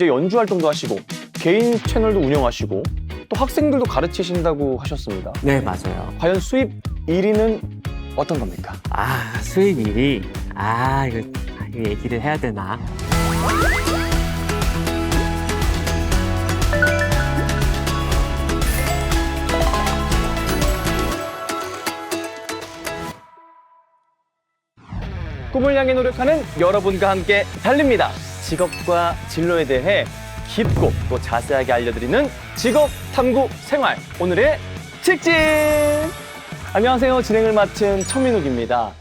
이제 연주 활동도 하시고 개인 채널도 운영하시고 또 학생들도 가르치신다고 하셨습니다. 네, 맞아요. 과연 수입 1위는 어떤 겁니까? 수입 1위. 이거 얘기를 해야 되나? 꿈을 향해 노력하는 여러분과 함께 달립니다. 직업과 진로에 대해 깊고 또 자세하게 알려드리는 직업 탐구 생활. 오늘의 직진! 안녕하세요. 진행을 맡은 천민욱입니다.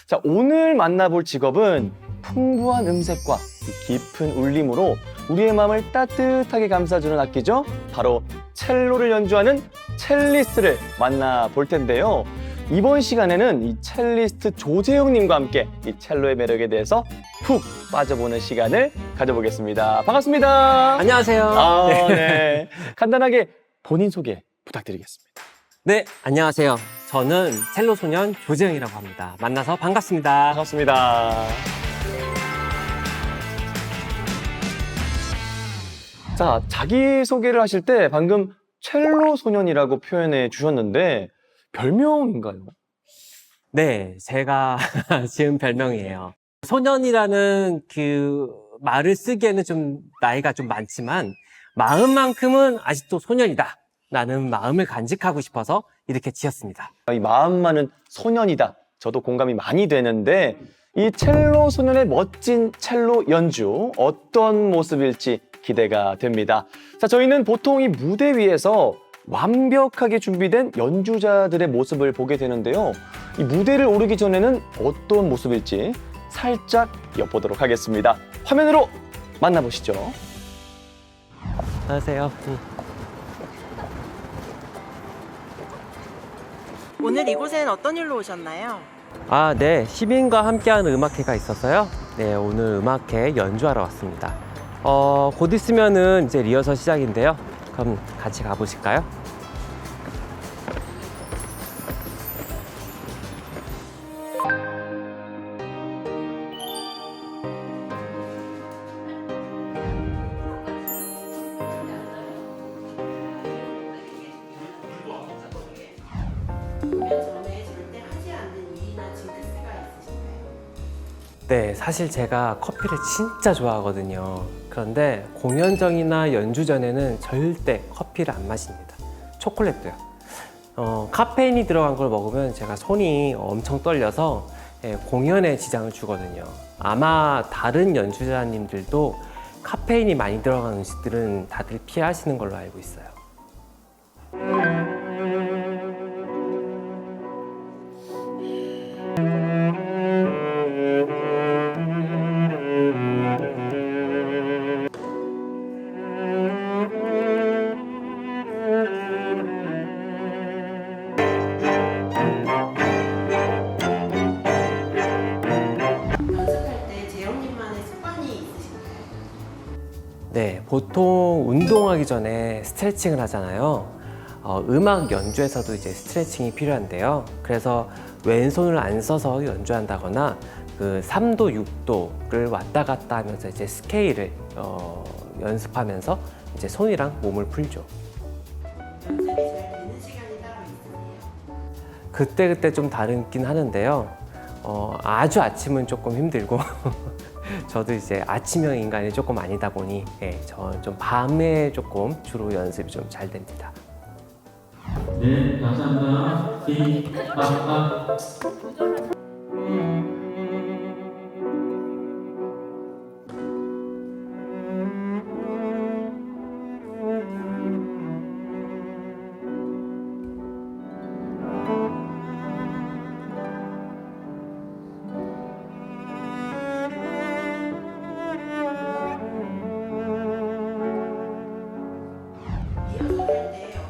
자, 오늘 만나볼 직업은 풍부한 음색과 깊은 울림으로 우리의 마음을 따뜻하게 감싸주는 악기죠. 바로 첼로를 연주하는 첼리스트를 만나볼 텐데요. 이번 시간에는 이 첼리스트 조재영님과 함께 이 첼로의 매력에 대해서 푹 빠져보는 시간을 가져보겠습니다. 반갑습니다. 안녕하세요. 네. 간단하게 본인 소개 부탁드리겠습니다. 네, 안녕하세요. 저는 첼로 소년 조재영이라고 합니다. 만나서 반갑습니다. 반갑습니다. 자, 자기소개를 하실 때 방금 첼로 소년이라고 표현해 주셨는데 별명인가요? 네, 제가 지은 별명이에요. 소년이라는 그 말을 쓰기에는 좀 나이가 좀 많지만 마음만큼은 아직도 소년이다 라는 마음을 간직하고 싶어서 이렇게 지었습니다. 이 마음만은 소년이다. 저도 공감이 많이 되는데 이 첼로 소년의 멋진 첼로 연주 어떤 모습일지 기대가 됩니다. 자, 저희는 보통 이 무대 위에서 완벽하게 준비된 연주자들의 모습을 보게 되는데요. 이 무대를 오르기 전에는 어떤 모습일지 살짝 엿보도록 하겠습니다. 화면으로 만나보시죠. 안녕하세요. 오늘 이곳엔 어떤 일로 오셨나요? 네, 시민과 함께하는 음악회가 있어서요. 네, 오늘 음악회 연주하러 왔습니다. 곧 있으면은 이제 리허설 시작인데요. 그럼 같이 가보실까요? 공연 전에 절대 하지 않는 일이나 징크스가 있으신가요? 네, 사실 제가 커피를 진짜 좋아하거든요. 그런데 공연전이나 연주 전에는 절대 커피를 안 마십니다. 초콜릿도요. 카페인이 들어간 걸 먹으면 제가 손이 엄청 떨려서 공연에 지장을 주거든요. 아마 다른 연주자님들도 카페인이 많이 들어간 음식들은 다들 피하시는 걸로 알고 있어요. 연습할 때 재영님만의 습관이 있으신가요? 네, 보통 운동하기 전에 스트레칭을 하잖아요. 음악 연주에서도 이제 스트레칭이 필요한데요. 그래서 왼손을 안 써서 연주한다거나 그 3도, 6도를 왔다 갔다 하면서 이제 스케일을 연습하면서 이제 손이랑 몸을 풀죠. 연습이 잘 되는 시간이 따로 있으세요? 그때그때 좀 다르긴 하는데요. 아주 아침은 조금 힘들고 저도 이제 아침형 인간이 조금 아니다 보니 저는 좀 밤에 조금 주로 연습이 좀 잘 됩니다. 네, 감사합니다. 리허설할 때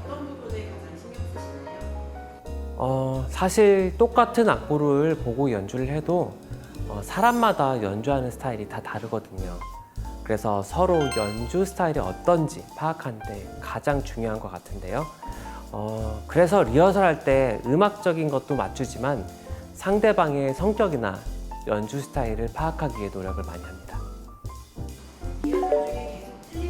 어떤 부분을 가장 신경 쓰시나요? 사실 똑같은 악보를 보고 연주를 해도 사람마다 연주하는 스타일이 다 다르거든요. 그래서 서로 연주 스타일이 어떤지 파악하는 데 가장 중요한 것 같은데요. 그래서 리허설 할 때 음악적인 것도 맞추지만 상대방의 성격이나 연주 스타일을 파악하기 위해 노력을 많이 합니다. 리허설 중에 계속 틀리는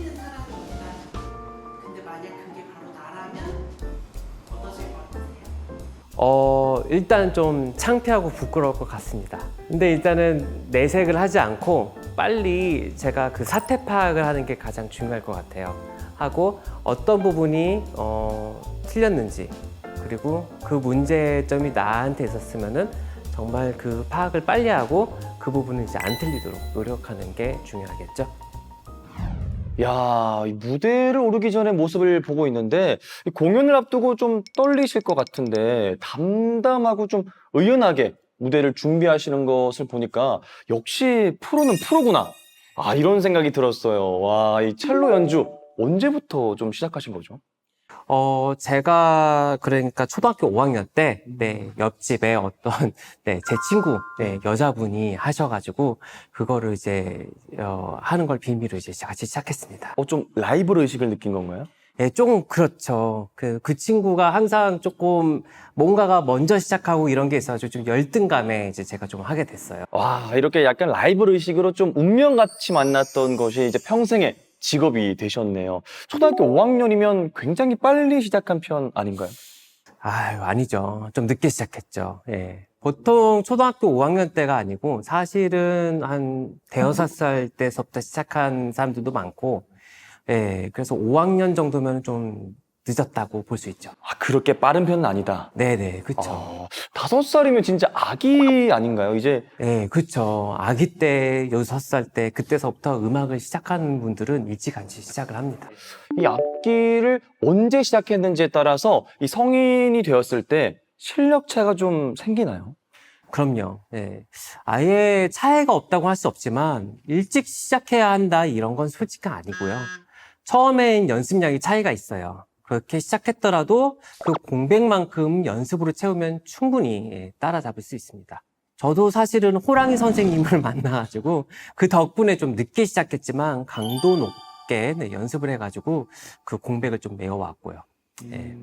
일단 좀 창피하고 부끄러울 것 같습니다. 근데 일단은 내색을 하지 않고 빨리 제가 그 사태 파악을 하는 게 가장 중요할 것 같아요. 하고 어떤 부분이 틀렸는지, 그리고 그 문제점이 나한테 있었으면은 정말 그 파악을 빨리 하고 그 부분을 이제 안 틀리도록 노력하는 게 중요하겠죠. 야, 이 무대를 오르기 전에 모습을 보고 있는데 이 공연을 앞두고 좀 떨리실 것 같은데 담담하고 좀 의연하게 무대를 준비하시는 것을 보니까 역시 프로는 프로구나. 아, 이런 생각이 들었어요. 와, 이 첼로 연주 언제부터 좀 시작하신 거죠? 제가 그러니까 초등학교 5학년 때, 네, 옆집에 어떤, 네, 제 친구, 네, 여자분이 하셔가지고, 그거를 이제, 하는 걸 빌미로 이제 같이 시작했습니다. 좀 라이벌 의식을 느낀 건가요? 네, 조금 그렇죠. 그 친구가 항상 조금 뭔가가 먼저 시작하고 이런 게 있어가지고 좀 열등감에 이제 제가 좀 하게 됐어요. 와, 이렇게 약간 라이벌 의식으로 좀 운명같이 만났던 것이 이제 평생의 직업이 되셨네요. 초등학교 5학년이면 굉장히 빨리 시작한 편 아닌가요? 아유, 아니죠. 좀 늦게 시작했죠. 예. 보통 초등학교 5학년 때가 아니고 사실은 한 대여섯 살 때서부터 시작한 사람들도 많고, 예. 그래서 5학년 정도면 좀 늦었다고 볼 수 있죠. 아, 그렇게 빠른 편은 아니다. 네네, 그쵸. 5살이면 진짜 아기 아닌가요? 이제 네, 그쵸. 아기 때, 6살 때, 그때서부터 음악을 시작하는 분들은 일찌감치 시작을 합니다. 이 악기를 언제 시작했는지에 따라서 이 성인이 되었을 때 실력 차이가 좀 생기나요? 그럼요. 예. 아예 차이가 없다고 할 수 없지만, 일찍 시작해야 한다, 이런 건 솔직히 아니고요. 처음엔 연습량이 차이가 있어요. 그렇게 시작했더라도 그 공백만큼 연습으로 채우면 충분히 따라잡을 수 있습니다. 저도 사실은 호랑이 선생님을 만나가지고 그 덕분에 좀 늦게 시작했지만 강도 높게 연습을 해가지고 그 공백을 좀 메워왔고요. 예.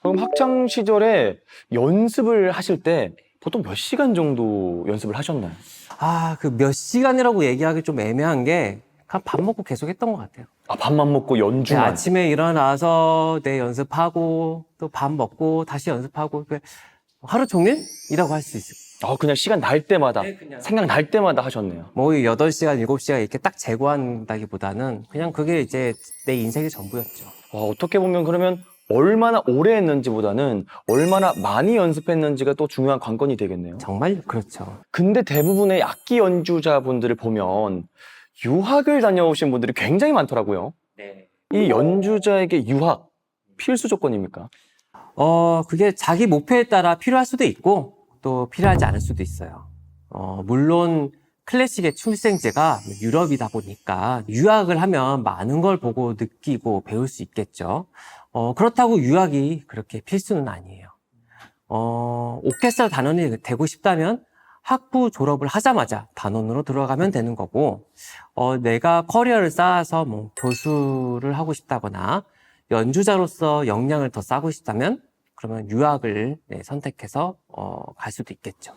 그럼 학창 시절에 연습을 하실 때 보통 몇 시간 정도 연습을 하셨나요? 그 몇 시간이라고 얘기하기 좀 애매한 게 그냥 밥 먹고 계속 했던 것 같아요. 아, 밥만 먹고 네, 연주만? 아침에 일어나서 연습하고 또 밥 먹고 다시 연습하고 하루 종일이라고 할 수 있어요. 그냥 시간 날 때마다, 네, 그냥. 생각날 때마다 하셨네요. 뭐 8시간, 7시간 이렇게 딱 재고한다기보다는 그냥 그게 이제 내 인생의 전부였죠. 와, 어떻게 보면 그러면 얼마나 오래 했는지보다는 얼마나 많이 연습했는지가 또 중요한 관건이 되겠네요. 정말 그렇죠. 근데 대부분의 악기 연주자분들을 보면 유학을 다녀오신 분들이 굉장히 많더라고요. 네. 이 연주자에게 유학 필수 조건입니까? 그게 자기 목표에 따라 필요할 수도 있고 또 필요하지 않을 수도 있어요. 물론 클래식의 출생지가 유럽이다 보니까 유학을 하면 많은 걸 보고 느끼고 배울 수 있겠죠. 그렇다고 유학이 그렇게 필수는 아니에요. 오케스트라 단원이 되고 싶다면 학부 졸업을 하자마자 단원으로 들어가면 되는 거고, 내가 커리어를 쌓아서 뭐 교수를 하고 싶다거나 연주자로서 역량을 더 쌓고 싶다면 그러면 유학을 선택해서 갈 수도 있겠죠.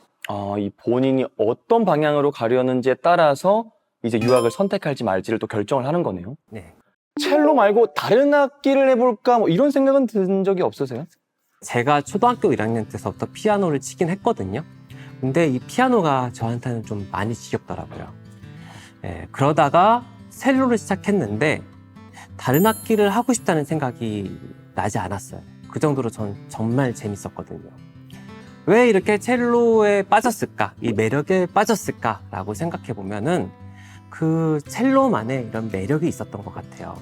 이 본인이 어떤 방향으로 가려는지에 따라서 이제 유학을 선택할지 말지를 또 결정을 하는 거네요. 네. 첼로 말고 다른 악기를 해볼까 뭐 이런 생각은 든 적이 없으세요? 제가 초등학교 1학년 때서부터 피아노를 치긴 했거든요. 근데 이 피아노가 저한테는 좀 많이 지겹더라고요. 그러다가 첼로를 시작했는데 다른 악기를 하고 싶다는 생각이 나지 않았어요. 그 정도로 전 정말 재밌었거든요. 왜 이렇게 첼로에 빠졌을까? 이 매력에 빠졌을까라고 생각해 보면은 그 첼로만의 이런 매력이 있었던 것 같아요.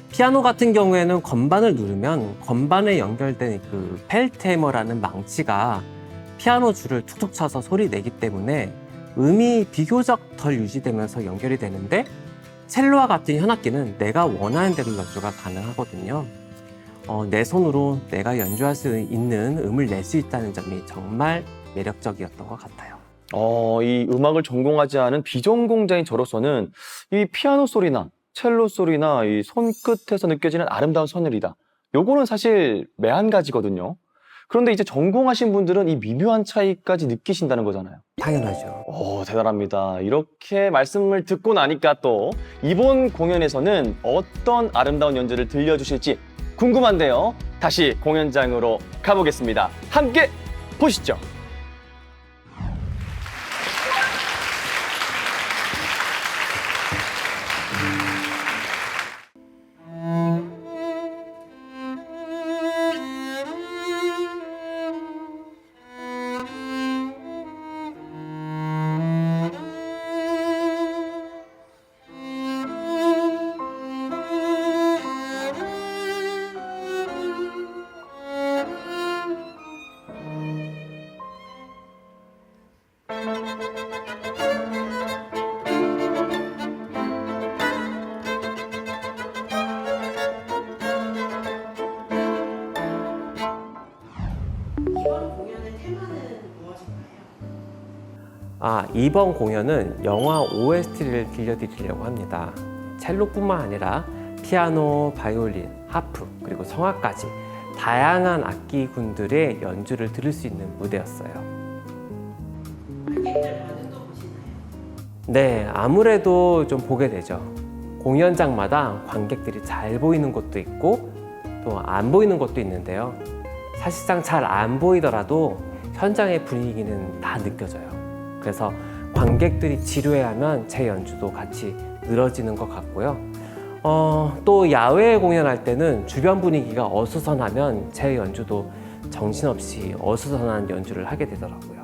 피아노 같은 경우에는 건반을 누르면 건반에 연결된 그 펠트해머라는 망치가 피아노 줄을 툭툭 쳐서 소리 내기 때문에 음이 비교적 덜 유지되면서 연결이 되는데 첼로와 같은 현악기는 내가 원하는 대로 연주가 가능하거든요. 내 손으로 내가 연주할 수 있는 음을 낼 수 있다는 점이 정말 매력적이었던 것 같아요. 이 음악을 전공하지 않은 비전공자인 저로서는 이 피아노 소리나 첼로 소리나 이 손끝에서 느껴지는 아름다운 선율이다. 요거는 사실 매한가지거든요. 그런데 이제 전공하신 분들은 이 미묘한 차이까지 느끼신다는 거잖아요. 당연하죠. 대단합니다. 이렇게 말씀을 듣고 나니까 또 이번 공연에서는 어떤 아름다운 연주를 들려주실지 궁금한데요. 다시 공연장으로 가보겠습니다. 함께 보시죠. 이번 공연의 테마는 무엇인가요? 이번 공연은 영화 OST를 들려드리려고 합니다. 첼로뿐만 아니라 피아노, 바이올린, 하프, 그리고 성악까지 다양한 악기군들의 연주를 들을 수 있는 무대였어요. 관객들 반응도 보시나요? 네, 아무래도 좀 보게 되죠. 공연장마다 관객들이 잘 보이는 곳도 있고 또 안 보이는 곳도 있는데요. 사실상 잘 안 보이더라도 현장의 분위기는 다 느껴져요. 그래서 관객들이 지루해하면 제 연주도 같이 늘어지는 것 같고요. 또 야외 공연할 때는 주변 분위기가 어수선하면 제 연주도 정신없이 어수선한 연주를 하게 되더라고요.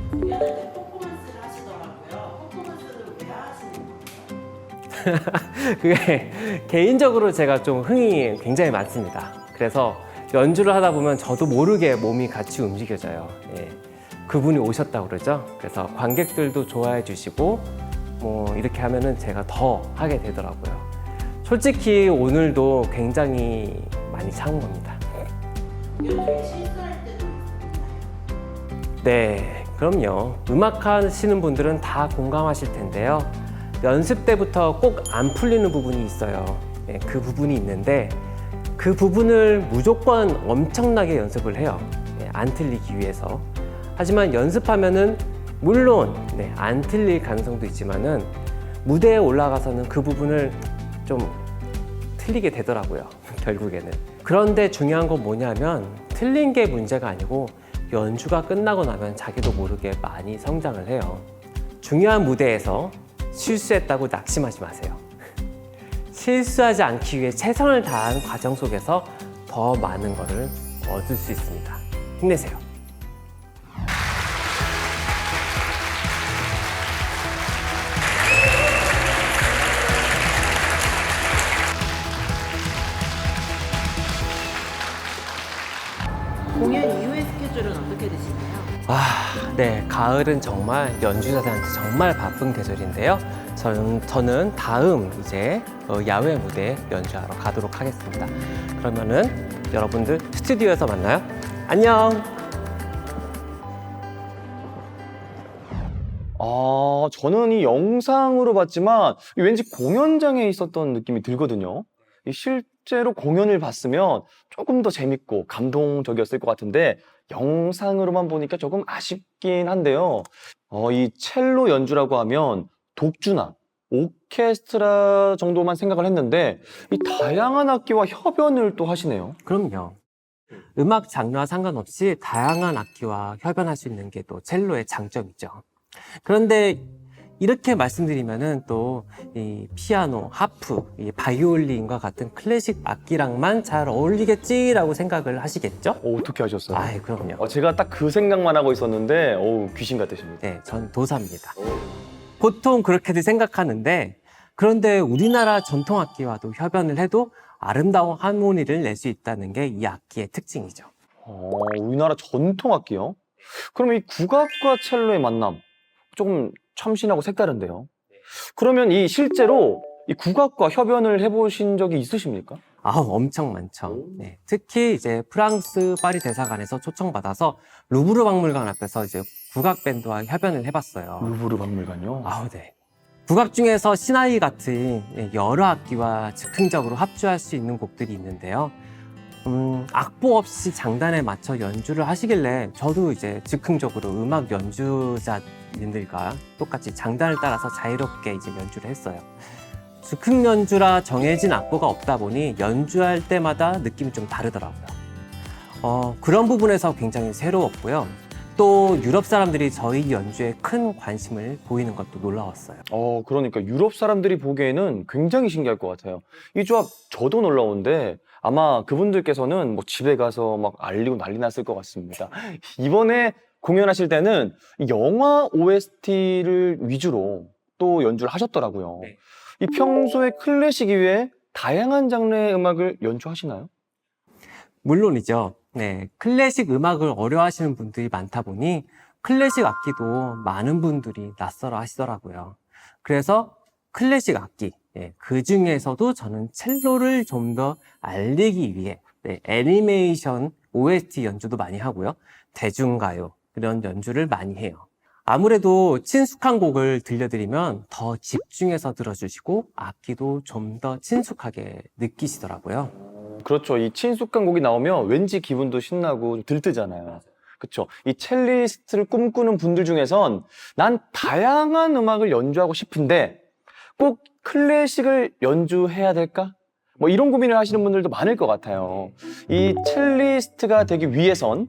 공연할 때 퍼포먼스를 하시더라고요. 퍼포먼스는 왜 하시는 거예요? 그게 개인적으로 제가 좀 흥이 굉장히 많습니다. 그래서 연주를 하다 보면 저도 모르게 몸이 같이 움직여져요. 예. 그분이 오셨다고 그러죠. 그래서 관객들도 좋아해 주시고 뭐 이렇게 하면은 제가 더 하게 되더라고요. 솔직히 오늘도 굉장히 많이 참은 겁니다. 공연 중에 실수할 때도 있나요? 네, 그럼요. 음악 하시는 분들은 다 공감하실 텐데요. 연습 때부터 꼭 안 풀리는 부분이 있어요. 네, 그 부분이 있는데 그 부분을 무조건 엄청나게 연습을 해요. 네, 안 틀리기 위해서. 하지만 연습하면은 물론 안 틀릴 가능성도 있지만은 무대에 올라가서는 그 부분을 좀 틀리게 되더라고요. 결국에는. 그런데 중요한 건 뭐냐면 틀린 게 문제가 아니고 연주가 끝나고 나면 자기도 모르게 많이 성장을 해요. 중요한 무대에서 실수했다고 낙심하지 마세요. 실수하지 않기 위해 최선을 다한 과정 속에서 더 많은 것을 얻을 수 있습니다. 힘내세요. 공연 이후의 스케줄은 어떻게 되시나요? 네, 가을은 정말 연주자들한테 정말 바쁜 계절인데요. 저는 다음 이제 야외 무대 연주하러 가도록 하겠습니다. 그러면은 여러분들 스튜디오에서 만나요. 안녕! 저는 이 영상으로 봤지만 왠지 공연장에 있었던 느낌이 들거든요. 이 실제로 공연을 봤으면 조금 더 재밌고 감동적이었을 것 같은데 영상으로만 보니까 조금 아쉽긴 한데요. 이 첼로 연주라고 하면 독주나 오케스트라 정도만 생각을 했는데 이 다양한 악기와 협연을 또 하시네요. 그럼요. 음악 장르와 상관없이 다양한 악기와 협연할 수 있는 게 또 첼로의 장점이죠. 그런데 이렇게 말씀드리면은 또 이 피아노, 하프, 이 바이올린과 같은 클래식 악기랑만 잘 어울리겠지라고 생각을 하시겠죠? 어떻게 하셨어요? 아이, 그럼요. 제가 딱 그 생각만 하고 있었는데 귀신 같으십니다. 네, 전 도사입니다. 보통 그렇게들 생각하는데 그런데 우리나라 전통 악기와도 협연을 해도 아름다운 하모니를 낼 수 있다는 게 이 악기의 특징이죠. 우리나라 전통 악기요? 그럼 이 국악과 첼로의 만남 조금 참신하고 색다른데요. 그러면 이 실제로 이 국악과 협연을 해보신 적이 있으십니까? 엄청 많죠. 네, 특히 이제 프랑스 파리 대사관에서 초청받아서 루브르 박물관 앞에서 이제 국악 밴드와 협연을 해봤어요. 루브르 박물관요? 아우, 네. 국악 중에서 시나이 같은 여러 악기와 즉흥적으로 합주할 수 있는 곡들이 있는데요. 악보 없이 장단에 맞춰 연주를 하시길래 저도 이제 즉흥적으로 음악 연주자님들과 똑같이 장단을 따라서 자유롭게 이제 연주를 했어요. 즉흥 연주라 정해진 악보가 없다 보니 연주할 때마다 느낌이 좀 다르더라고요. 그런 부분에서 굉장히 새로웠고요. 또 유럽 사람들이 저희 연주에 큰 관심을 보이는 것도 놀라웠어요. 그러니까 유럽 사람들이 보기에는 굉장히 신기할 것 같아요. 이 조합 저도 놀라운데 아마 그분들께서는 뭐 집에 가서 막 알리고 난리 났을 것 같습니다. 이번에 공연하실 때는 영화 OST를 위주로 또 연주를 하셨더라고요. 네. 이 평소에 클래식 이외에 다양한 장르의 음악을 연주하시나요? 물론이죠. 네, 클래식 음악을 어려워하시는 분들이 많다 보니 클래식 악기도 많은 분들이 낯설어 하시더라고요. 그래서 클래식 악기, 그 중에서도 저는 첼로를 좀 더 알리기 위해 애니메이션 OST 연주도 많이 하고요. 대중가요, 이런 연주를 많이 해요. 아무래도 친숙한 곡을 들려드리면 더 집중해서 들어주시고 악기도 좀 더 친숙하게 느끼시더라고요. 그렇죠. 이 친숙한 곡이 나오면 왠지 기분도 신나고 좀 들뜨잖아요. 그렇죠. 이 첼리스트를 꿈꾸는 분들 중에선 난 다양한 음악을 연주하고 싶은데 꼭 클래식을 연주해야 될까? 뭐 이런 고민을 하시는 분들도 많을 것 같아요. 이 첼리스트가 되기 위해선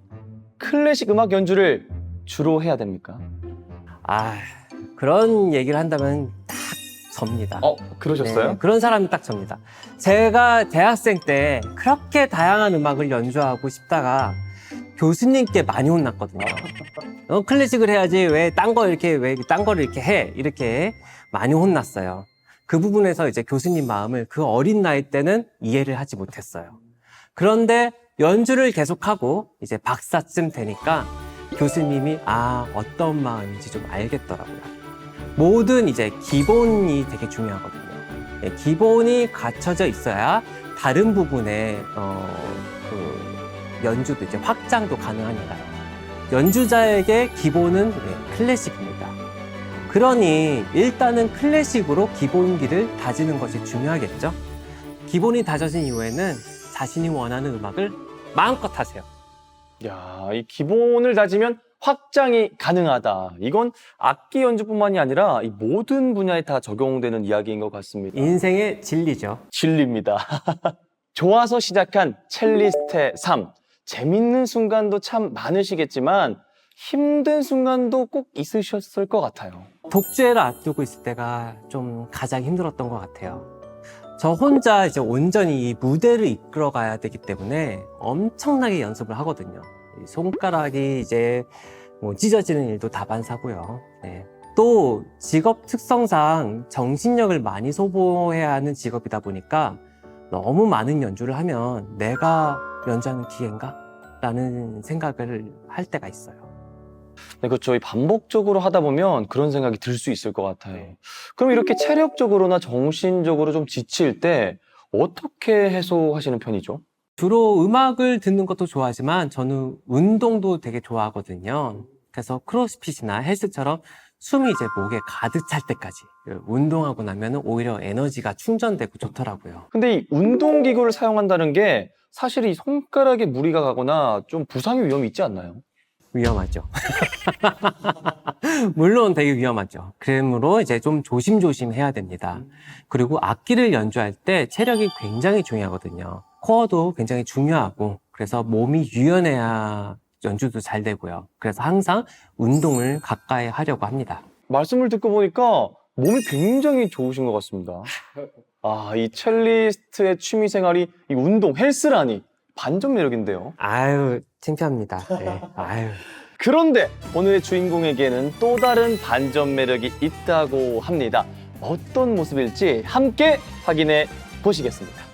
클래식 음악 연주를 주로 해야 됩니까? 그런 얘기를 한다면 딱 접니다. 그러셨어요? 네, 그런 사람이 딱 접니다. 제가 대학생 때 그렇게 다양한 음악을 연주하고 싶다가 교수님께 많이 혼났거든요. 클래식을 해야지 왜 딴 거를 이렇게 해? 이렇게 많이 혼났어요. 그 부분에서 이제 교수님 마음을 그 어린 나이 때는 이해를 하지 못했어요. 그런데 연주를 계속하고 이제 박사쯤 되니까 교수님이 어떤 마음인지 좀 알겠더라고요. 모든 이제 기본이 되게 중요하거든요. 기본이 갖춰져 있어야 다른 부분의 연주도 이제 확장도 가능하니까요. 연주자에게 기본은 클래식입니다. 그러니 일단은 클래식으로 기본기를 다지는 것이 중요하겠죠. 기본이 다져진 이후에는 자신이 원하는 음악을 마음껏 하세요. 야, 이 기본을 다지면 확장이 가능하다. 이건 악기 연주뿐만이 아니라 이 모든 분야에 다 적용되는 이야기인 것 같습니다. 인생의 진리죠. 진리입니다. 좋아서 시작한 첼리스트의 삶. 재밌는 순간도 참 많으시겠지만 힘든 순간도 꼭 있으셨을 것 같아요. 독주회를 앞두고 있을 때가 좀 가장 힘들었던 것 같아요. 저 혼자 이제 온전히 이 무대를 이끌어 가야 되기 때문에 엄청나게 연습을 하거든요. 손가락이 이제 뭐 찢어지는 일도 다반사고요. 네. 또 직업 특성상 정신력을 많이 소모해야 하는 직업이다 보니까 너무 많은 연주를 하면 내가 연주하는 기회인가? 라는 생각을 할 때가 있어요. 네, 그렇죠. 이 반복적으로 하다 보면 그런 생각이 들 수 있을 것 같아요. 그럼 이렇게 체력적으로나 정신적으로 좀 지칠 때 어떻게 해소하시는 편이죠? 주로 음악을 듣는 것도 좋아하지만 저는 운동도 되게 좋아하거든요. 그래서 크로스핏이나 헬스처럼 숨이 이제 목에 가득 찰 때까지 운동하고 나면 오히려 에너지가 충전되고 좋더라고요. 근데 이 운동기구를 사용한다는 게 사실 이 손가락에 무리가 가거나 좀 부상의 위험이 있지 않나요? 위험하죠. 물론 되게 위험하죠. 그러므로 이제 좀 조심조심 해야 됩니다. 그리고 악기를 연주할 때 체력이 굉장히 중요하거든요. 코어도 굉장히 중요하고 그래서 몸이 유연해야 연주도 잘 되고요. 그래서 항상 운동을 가까이 하려고 합니다. 말씀을 듣고 보니까 몸이 굉장히 좋으신 것 같습니다. 이 첼리스트의 취미 생활이 이 운동, 헬스라니 반전 매력인데요. 아유, 창피합니다. 네. 아유. 그런데 오늘의 주인공에게는 또 다른 반전 매력이 있다고 합니다. 어떤 모습일지 함께 확인해 보시겠습니다.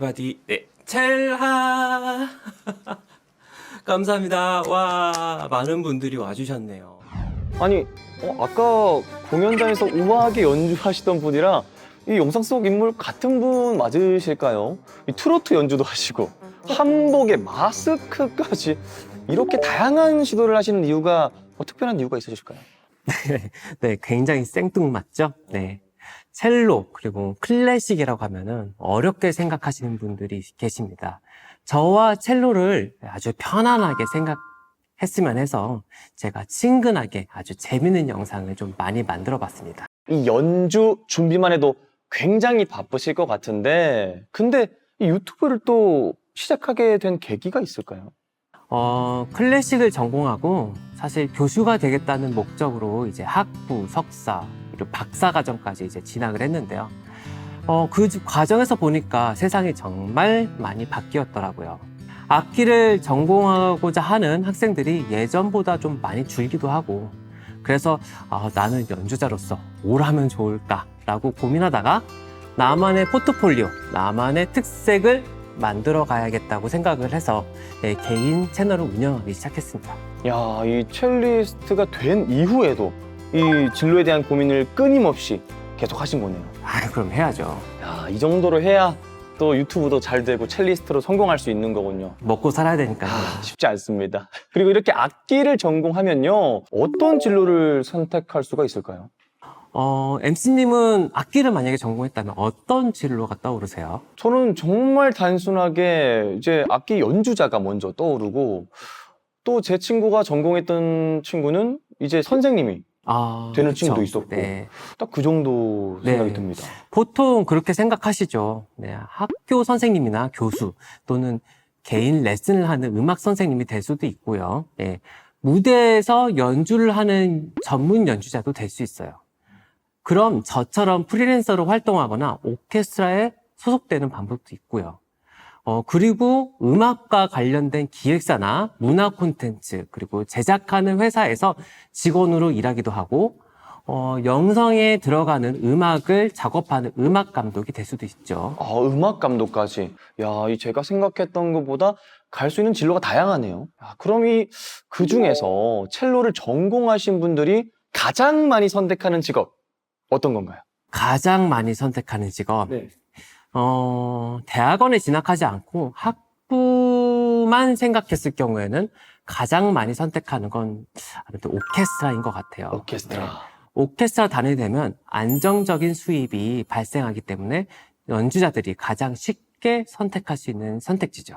에브리바디. 네. 첼하. 감사합니다. 와, 많은 분들이 와주셨네요. 아니, 아까 공연장에서 우아하게 연주하시던 분이랑 이 영상 속 인물 같은 분 맞으실까요? 이 트로트 연주도 하시고 한복에 마스크까지 이렇게 다양한 시도를 하시는 이유가 특별한 이유가 있으실까요? 네, 굉장히 생뚱맞죠? 네. 첼로, 그리고 클래식이라고 하면은 어렵게 생각하시는 분들이 계십니다. 저와 첼로를 아주 편안하게 생각했으면 해서 제가 친근하게 아주 재밌는 영상을 좀 많이 만들어 봤습니다. 이 연주 준비만 해도 굉장히 바쁘실 것 같은데 근데 이 유튜브를 또 시작하게 된 계기가 있을까요? 클래식을 전공하고 사실 교수가 되겠다는 목적으로 이제 학부, 석사, 그리고 박사 과정까지 이제 진학을 했는데요. 그 과정에서 보니까 세상이 정말 많이 바뀌었더라고요. 악기를 전공하고자 하는 학생들이 예전보다 좀 많이 줄기도 하고 그래서 나는 연주자로서 뭘 하면 좋을까라고 고민하다가 나만의 포트폴리오, 나만의 특색을 만들어 가야겠다고 생각을 해서 개인 채널을 운영하기 시작했습니다. 야, 이 첼리스트가 된 이후에도 이 진로에 대한 고민을 끊임없이 계속 하신 거네요. 그럼 해야죠. 야, 이 정도로 해야 또 유튜브도 잘 되고 첼리스트로 성공할 수 있는 거군요. 먹고 살아야 되니까요. 쉽지 않습니다. 그리고 이렇게 악기를 전공하면요, 어떤 진로를 선택할 수가 있을까요? MC님은 악기를 만약에 전공했다면 어떤 진로가 떠오르세요? 저는 정말 단순하게 이제 악기 연주자가 먼저 떠오르고 또 제 친구가 전공했던 친구는 이제 선생님이 되는 그쵸. 친구도 있었고 네. 딱 그 정도 생각이 네. 듭니다. 보통 그렇게 생각하시죠. 네, 학교 선생님이나 교수 또는 개인 레슨을 하는 음악 선생님이 될 수도 있고요. 네, 무대에서 연주를 하는 전문 연주자도 될 수 있어요. 그럼 저처럼 프리랜서로 활동하거나 오케스트라에 소속되는 방법도 있고요. 그리고 음악과 관련된 기획사나 문화 콘텐츠, 그리고 제작하는 회사에서 직원으로 일하기도 하고, 영상에 들어가는 음악을 작업하는 음악 감독이 될 수도 있죠. 음악 감독까지. 야, 이 제가 생각했던 것보다 갈 수 있는 진로가 다양하네요. 그럼 그 중에서 첼로를 전공하신 분들이 가장 많이 선택하는 직업 어떤 건가요? 가장 많이 선택하는 직업. 네. 대학원에 진학하지 않고 학부만 생각했을 경우에는 가장 많이 선택하는 건 아무래도 오케스트라인 것 같아요. 오케스트라. 네. 오케스트라 다니게 되면 안정적인 수입이 발생하기 때문에 연주자들이 가장 쉽게 선택할 수 있는 선택지죠.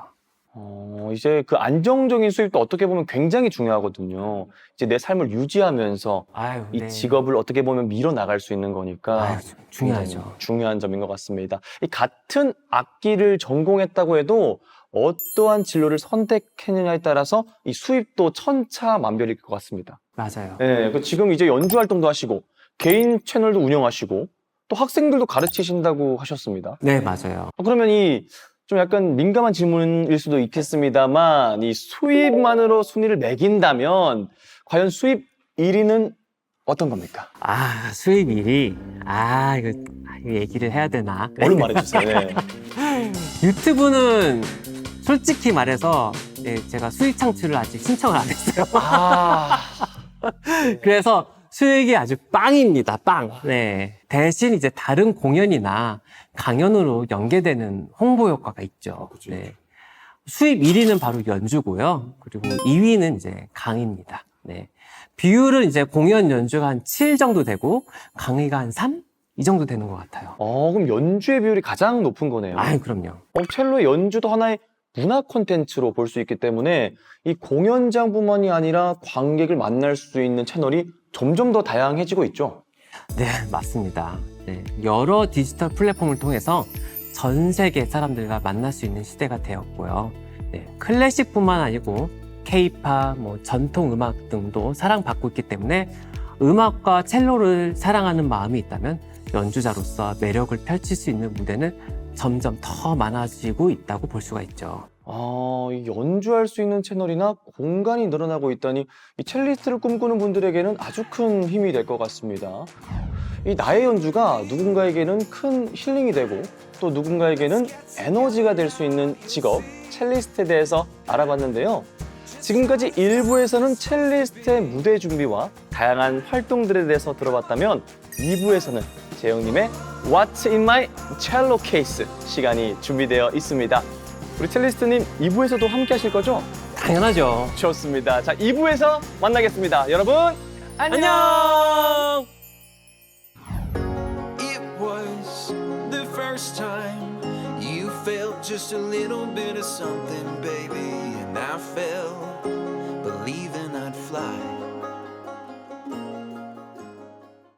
이제 그 안정적인 수입도 어떻게 보면 굉장히 중요하거든요. 이제 내 삶을 유지하면서 이 네. 직업을 어떻게 보면 밀어나갈 수 있는 거니까 중요하죠. 굉장히 중요한 점인 것 같습니다. 이 같은 악기를 전공했다고 해도 어떠한 진로를 선택했느냐에 따라서 이 수입도 천차만별일 것 같습니다. 맞아요. 네, 지금 이제 연주 활동도 하시고 개인 채널도 운영하시고 또 학생들도 가르치신다고 하셨습니다. 네, 맞아요. 그러면 좀 약간 민감한 질문일 수도 있겠습니다만 이 수입만으로 순위를 매긴다면 과연 수입 1위는 어떤 겁니까? 수입 1위. 이거 얘기를 해야 되나? 얼른 말해주세요. 네. 유튜브는 솔직히 말해서 제가 수익 창출을 아직 신청을 안 했어요. 그래서 수익이 아주 빵입니다. 빵. 네. 대신 이제 다른 공연이나 강연으로 연계되는 홍보 효과가 있죠. 네. 수입 1위는 바로 연주고요. 그리고 2위는 이제 강의입니다. 네. 비율은 이제 공연 연주가 한 7 정도 되고 강의가 한 3? 이 정도 되는 것 같아요. 그럼 연주의 비율이 가장 높은 거네요. 그럼요. 첼로의 연주도 하나의 문화 콘텐츠로 볼 수 있기 때문에 이 공연장뿐만이 아니라 관객을 만날 수 있는 채널이 점점 더 다양해지고 있죠. 네, 맞습니다. 네, 여러 디지털 플랫폼을 통해서 전 세계 사람들과 만날 수 있는 시대가 되었고요. 네, 클래식뿐만 아니고 K-팝, 전통 음악 등도 사랑받고 있기 때문에 음악과 첼로를 사랑하는 마음이 있다면 연주자로서 매력을 펼칠 수 있는 무대는 점점 더 많아지고 있다고 볼 수가 있죠. 이 연주할 수 있는 채널이나 공간이 늘어나고 있다니 이 첼리스트를 꿈꾸는 분들에게는 아주 큰 힘이 될 것 같습니다. 이 나의 연주가 누군가에게는 큰 힐링이 되고 또 또 누군가에게는 에너지가 될 수 있는 직업, 첼리스트에 대해서 알아봤는데요. 지금까지 1부에서는 첼리스트의 무대 준비와 다양한 활동들에 대해서 들어봤다면 2부에서는 재영님의 What's in my cello case 시간이 준비되어 있습니다. 우리 첼리스트님 2부에서도 함께 하실 거죠? 당연하죠. 좋습니다. 자, 2부에서 만나겠습니다. 여러분, 안녕! It was the first time you felt just a little bit of something, baby, and I fell believing I'd fly.